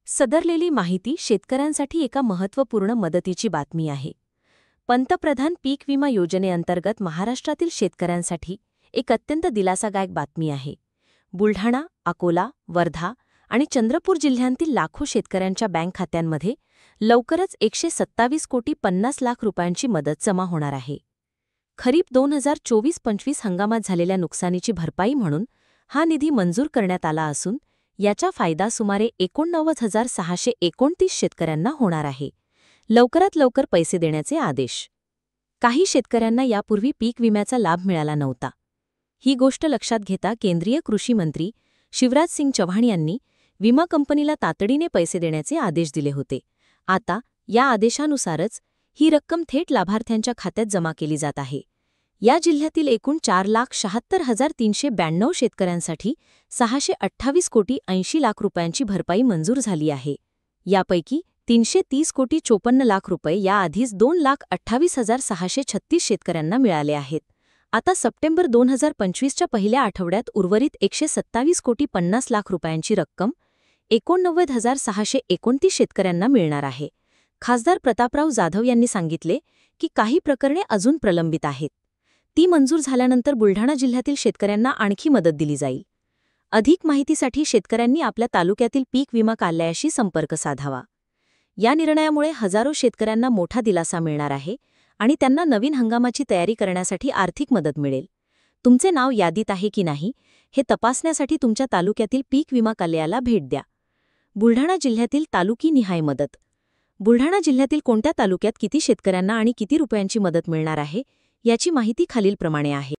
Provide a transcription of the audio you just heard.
सदरलेली माहिती शेतकऱ्यांसाठी एका महत्त्वपूर्ण मदतीची बातमी आहे. पंतप्रधान पीक विमा योजनेअंतर्गत महाराष्ट्रातील शेतकऱ्यांसाठी एक अत्यंत दिलासादायक बातमी आहे. बुलढाणा, अकोला, वर्धा आणि चंद्रपूर जिल्ह्यांतील लाखो शेतकऱ्यांच्या बँक खात्यांमध्ये लवकरच 127 कोटी 50 लाख रुपयांची मदत जमा होणार आहे. खरीप 2024-25 हंगामात झालेल्या नुकसानीची भरपाई म्हणून हा निधी मंजूर करण्यात आला असून याचा फायदा सुमारे 89,629 शेतकऱ्यांना होणार आहे. लवकरात लवकर पैसे देण्याचे आदेश. काही शेतकऱ्यांना यापूर्वी पीक विम्याचा लाभ मिळाला नव्हता. ही गोष्ट लक्षात घेता केंद्रीय कृषी मंत्री शिवराज सिंग चौहान यांनी विमा कंपनीला तातडीने पैसे देण्याचे आदेश दिले होते. आता या आदेशानुसारच ही रक्कम थेट लाभार्थ्यांच्या खात्यात जमा केली जात आहे. या जिल्ह्यातील एकूण 4,76,392 शेतकऱ्यांसाठी 628 कोटी 80 लाख रुपयांची भरपाई मंजूर झाली आहे. यापैकी 330 कोटी 54 लाख रुपये याआधीच 2,28,636 शेतकऱ्यांना मिळाले आहेत. आता सप्टेंबर 2025च्या पहिल्या आठवड्यात उर्वरित 127 कोटी 50 लाख रुपयांची रक्कम 89,629 शेतकऱ्यांना मिळणार आहे. खासदार प्रतापराव जाधव यांनी सांगितले की काही प्रकरणे अजून प्रलंबित आहेत. ती मंजूर झाल्यानंतर बुलढाणा जिल्ह्यातील शेतकऱ्यांना आणखी मदत दिली जाईल. अधिक माहितीसाठी शेतकऱ्यांनी आपल्या तालुक्यातील पीक विमा कार्यालयाशी संपर्क साधावा. या निर्णयामुळे हजारो शेतकऱ्यांना मोठा दिलासा मिळणार आहे आणि त्यांना नवीन हंगामाची तयारी करण्यासाठी आर्थिक मदत मिळेल. तुमचे नाव यादीत आहे की नाही हे तपासण्यासाठी तुमच्या तालुक्यातील पीक विमा कार्यालयाला भेट द्या. बुलढाणा जिल्ह्यातील तालुकीनिहाय मदत. बुलढाणा जिल्ह्यातील कोणत्या तालुक्यात किती शेतकऱ्यांना आणि किती रुपयांची मदत मिळणार आहे याची माहिती खालीलप्रमाणे आहे.